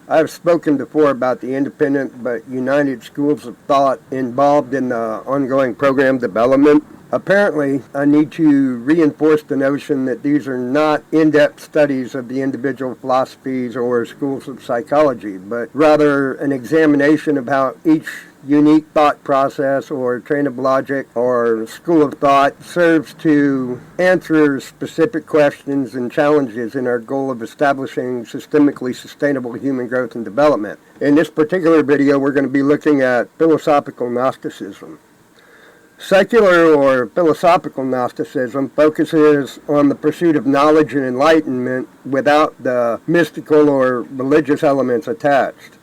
I've spoken before about the independent but united schools of thought involved in the ongoing program development. Apparently, I need to reinforce the notion that these are not in-depth studies of the individual philosophies or schools of psychology, but rather an examination of how each unique thought process or train of logic or school of thought serves to answer specific questions and challenges in our goal of establishing systemically sustainable human growth and development. In this particular video, we're going to be looking at philosophical Gnosticism. Secular or philosophical Gnosticism focuses on the pursuit of knowledge and enlightenment without the mystical or religious elements attached.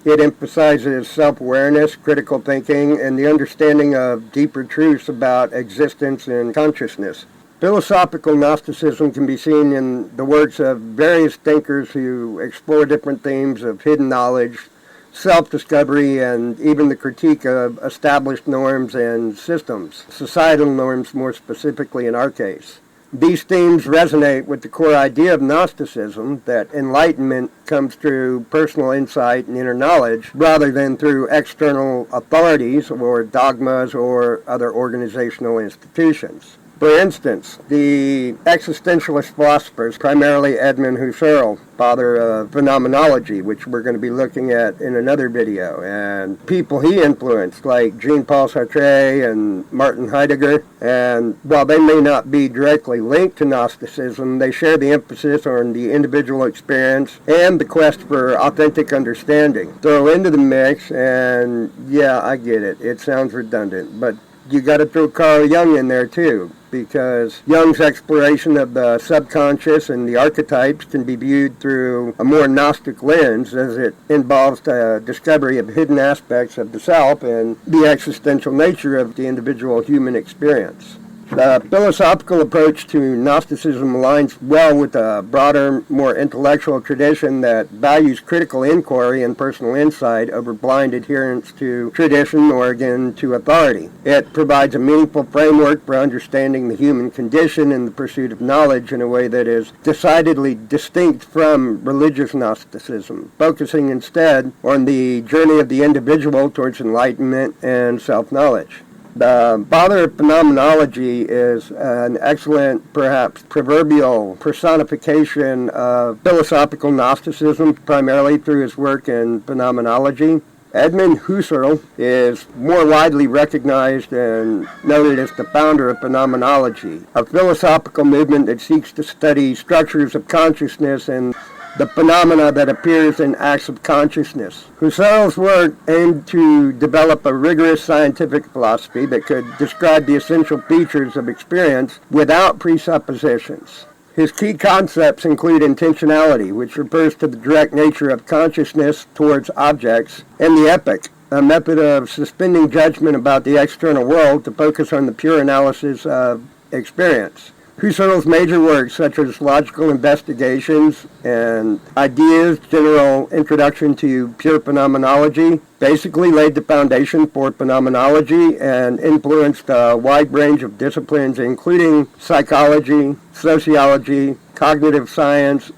It emphasizes self-awareness, critical thinking, and the understanding of deeper truths about existence and consciousness. Philosophical Gnosticism can be seen in the works of various thinkers who explore different themes of hidden knowledge, self-discovery, and even the critique of established norms and systems, societal norms more specifically in our case. These themes resonate with the core idea of Gnosticism, that enlightenment comes through personal insight and inner knowledge rather than through external authorities or dogmas or other organizational institutions. For instance, the existentialist philosophers, primarily Edmund Husserl, father of phenomenology, which we're going to be looking at in another video, and people he influenced like Jean-Paul Sartre and Martin Heidegger, and while they may not be directly linked to Gnosticism, they share the emphasis on the individual experience and the quest for authentic understanding. Throw into the mix, and yeah, I get it, it sounds redundant, but you got to throw Carl Jung in there too, because Jung's exploration of the subconscious and the archetypes can be viewed through a more Gnostic lens, as it involves the discovery of hidden aspects of the self and the existential nature of the individual human experience. The philosophical approach to Gnosticism aligns well with a broader, more intellectual tradition that values critical inquiry and personal insight over blind adherence to tradition or, again, to authority. It provides a meaningful framework for understanding the human condition and the pursuit of knowledge in a way that is decidedly distinct from religious Gnosticism, focusing instead on the journey of the individual towards enlightenment and self-knowledge. The father of phenomenology is an excellent, perhaps proverbial personification of philosophical Gnosticism, primarily through his work in phenomenology. Edmund Husserl is more widely recognized and noted as the founder of phenomenology, a philosophical movement that seeks to study structures of consciousness and the phenomena that appears in acts of consciousness. Husserl's work aimed to develop a rigorous scientific philosophy that could describe the essential features of experience without presuppositions. His key concepts include intentionality, which refers to the direct nature of consciousness towards objects, and the epoch, a method of suspending judgment about the external world to focus on the pure analysis of experience. Husserl's major works, such as Logical Investigations and Ideas, General Introduction to Pure Phenomenology, basically laid the foundation for phenomenology and influenced a wide range of disciplines, including psychology, sociology, cognitive science,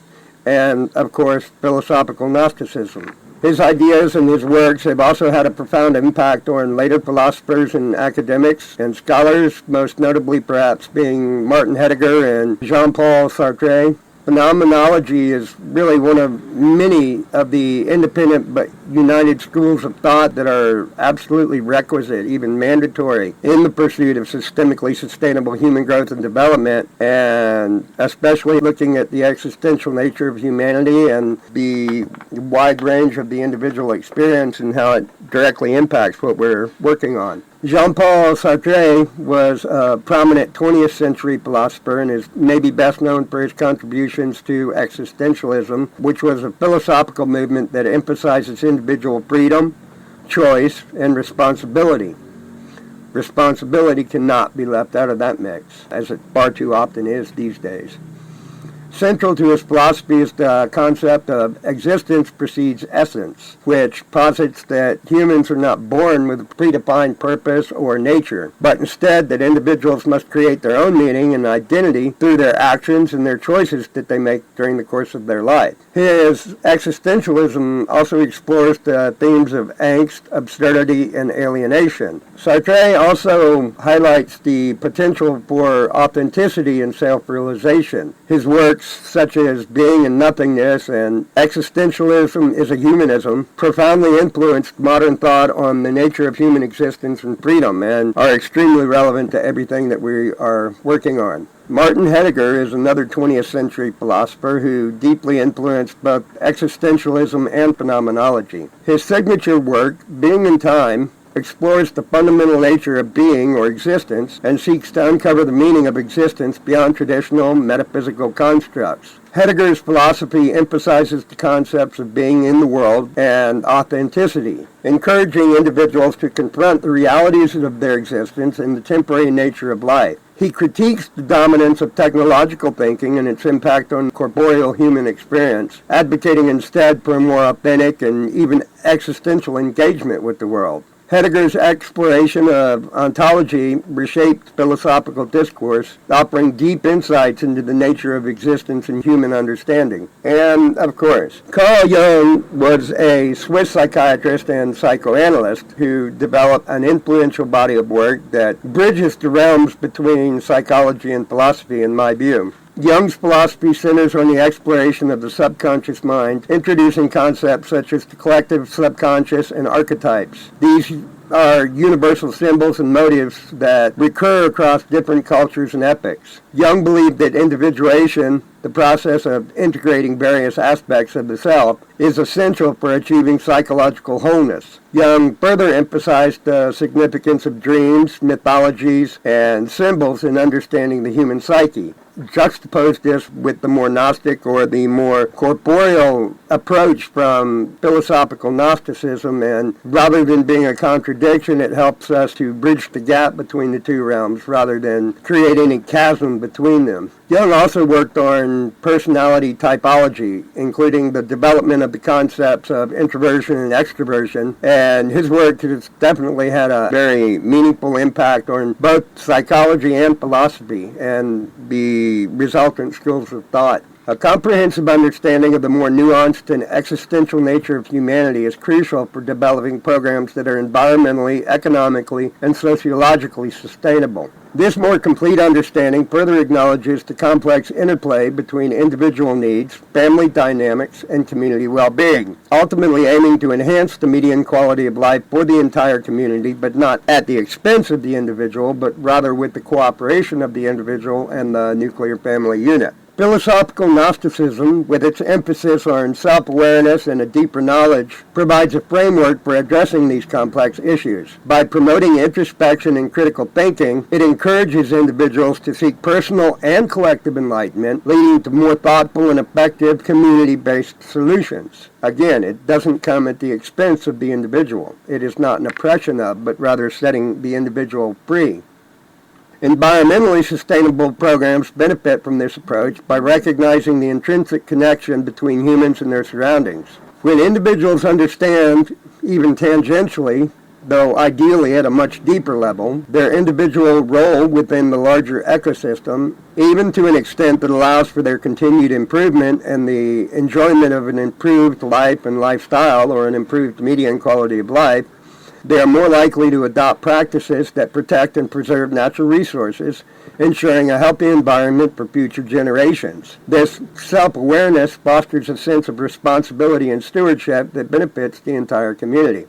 and, of course, philosophical Gnosticism. His ideas and his works have also had a profound impact on later philosophers and academics and scholars, most notably perhaps being Martin Heidegger and Jean-Paul Sartre. Phenomenology is really one of many of the independent but united schools of thought that are absolutely requisite, even mandatory, in the pursuit of systemically sustainable human growth and development, and especially looking at the existential nature of humanity and the wide range of the individual experience and how it directly impacts what we're working on. Jean-Paul Sartre was a prominent 20th century philosopher and is maybe best known for his contributions to existentialism, which was a philosophical movement that emphasizes individual freedom, choice, and responsibility. Responsibility cannot be left out of that mix, as it far too often is these days. Central to his philosophy is the concept of existence precedes essence, which posits that humans are not born with a predefined purpose or nature, but instead that individuals must create their own meaning and identity through their actions and their choices that they make during the course of their life. His existentialism also explores the themes of angst, absurdity, and alienation. Sartre also highlights the potential for authenticity and self-realization. His works, such as Being and Nothingness and Existentialism is a Humanism, profoundly influenced modern thought on the nature of human existence and freedom and are extremely relevant to everything that we are working on. Martin Heidegger is another 20th century philosopher who deeply influenced both existentialism and phenomenology. His signature work, Being and Time, explores the fundamental nature of being or existence and seeks to uncover the meaning of existence beyond traditional metaphysical constructs. Heidegger's philosophy emphasizes the concepts of being in the world and authenticity, encouraging individuals to confront the realities of their existence and the temporary nature of life. He critiques the dominance of technological thinking and its impact on corporeal human experience, advocating instead for a more authentic and even existential engagement with the world. Heidegger's exploration of ontology reshaped philosophical discourse, offering deep insights into the nature of existence and human understanding. And, of course, Carl Jung was a Swiss psychiatrist and psychoanalyst who developed an influential body of work that bridges the realms between psychology and philosophy, in my view. Jung's philosophy centers on the exploration of the subconscious mind, introducing concepts such as the collective subconscious and archetypes. These are universal symbols and motives that recur across different cultures and epochs. Jung believed that individuation, the process of integrating various aspects of the self, is essential for achieving psychological wholeness. Jung further emphasized the significance of dreams, mythologies, and symbols in understanding the human psyche. Juxtaposed this with the more Gnostic or the more corporeal approach from philosophical Gnosticism, and rather than being a contradiction, it helps us to bridge the gap between the two realms rather than create any chasm between them. Jung also worked on personality typology, including the development of the concepts of introversion and extroversion, and his work has definitely had a very meaningful impact on both psychology and philosophy and the resultant schools of thought. A comprehensive understanding of the more nuanced and existential nature of humanity is crucial for developing programs that are environmentally, economically, and sociologically sustainable. This more complete understanding further acknowledges the complex interplay between individual needs, family dynamics, and community well-being, ultimately aiming to enhance the median quality of life for the entire community, but not at the expense of the individual, but rather with the cooperation of the individual and the nuclear family unit. Philosophical Gnosticism, with its emphasis on self-awareness and a deeper knowledge, provides a framework for addressing these complex issues. By promoting introspection and critical thinking, it encourages individuals to seek personal and collective enlightenment, leading to more thoughtful and effective community-based solutions. Again, it doesn't come at the expense of the individual. It is not an oppression of, but rather setting the individual free. Environmentally sustainable programs benefit from this approach by recognizing the intrinsic connection between humans and their surroundings. When individuals understand, even tangentially, though ideally at a much deeper level, their individual role within the larger ecosystem, even to an extent that allows for their continued improvement and the enjoyment of an improved life and lifestyle or an improved median quality of life, they are more likely to adopt practices that protect and preserve natural resources, ensuring a healthy environment for future generations. This self-awareness fosters a sense of responsibility and stewardship that benefits the entire community.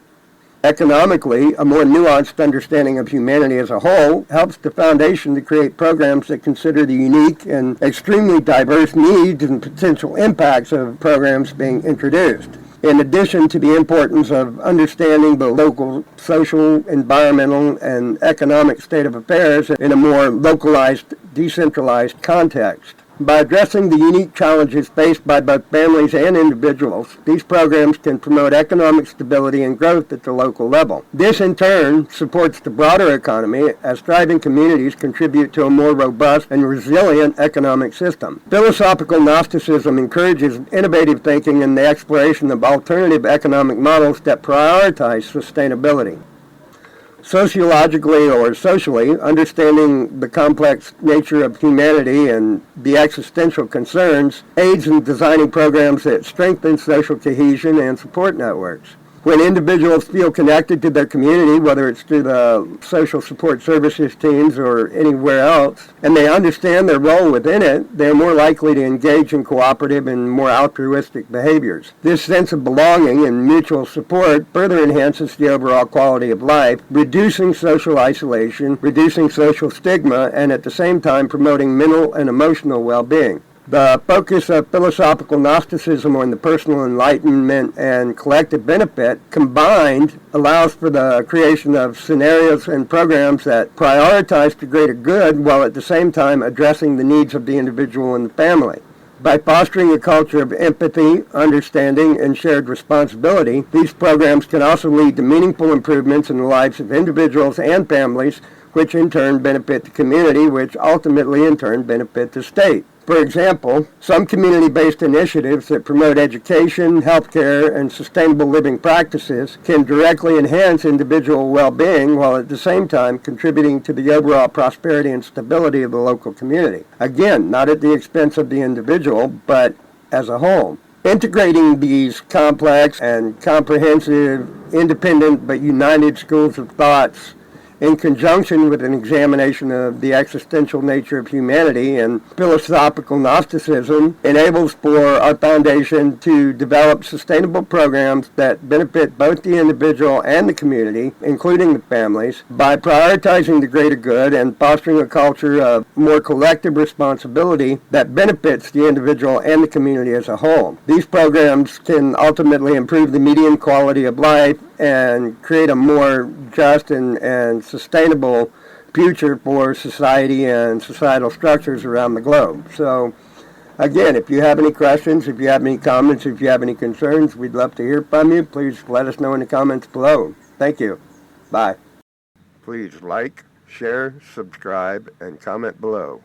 Economically, a more nuanced understanding of humanity as a whole helps the foundation to create programs that consider the unique and extremely diverse needs and potential impacts of programs being introduced. In addition to the importance of understanding the local social, environmental, and economic state of affairs in a more localized, decentralized context. By addressing the unique challenges faced by both families and individuals, these programs can promote economic stability and growth at the local level. This, in turn, supports the broader economy as thriving communities contribute to a more robust and resilient economic system. Philosophical Gnosticism encourages innovative thinking and the exploration of alternative economic models that prioritize sustainability. Sociologically or socially, understanding the complex nature of humanity and the existential concerns aids in designing programs that strengthen social cohesion and support networks. When individuals feel connected to their community, whether it's through the social support services teams or anywhere else, and they understand their role within it, they're more likely to engage in cooperative and more altruistic behaviors. This sense of belonging and mutual support further enhances the overall quality of life, reducing social isolation, reducing social stigma, and at the same time promoting mental and emotional well-being. The focus of philosophical Gnosticism on the personal enlightenment and collective benefit combined allows for the creation of scenarios and programs that prioritize the greater good while at the same time addressing the needs of the individual and the family. By fostering a culture of empathy, understanding, and shared responsibility, these programs can also lead to meaningful improvements in the lives of individuals and families, which in turn benefit the community, which ultimately in turn benefit the state. For example, some community-based initiatives that promote education, healthcare, and sustainable living practices can directly enhance individual well-being while at the same time contributing to the overall prosperity and stability of the local community. Again, not at the expense of the individual, but as a whole. Integrating these complex and comprehensive, independent but united schools of thoughts in conjunction with an examination of the existential nature of humanity and philosophical Gnosticism enables for our foundation to develop sustainable programs that benefit both the individual and the community, including the families, by prioritizing the greater good and fostering a culture of more collective responsibility that benefits the individual and the community as a whole. These programs can ultimately improve the median quality of life and create a more just and sustainable future for society and societal structures around the globe. So, again, if you have any questions, if you have any comments, if you have any concerns, we'd love to hear from you. Please let us know in the comments below. Thank you. Bye. Please like, share, subscribe, and comment below.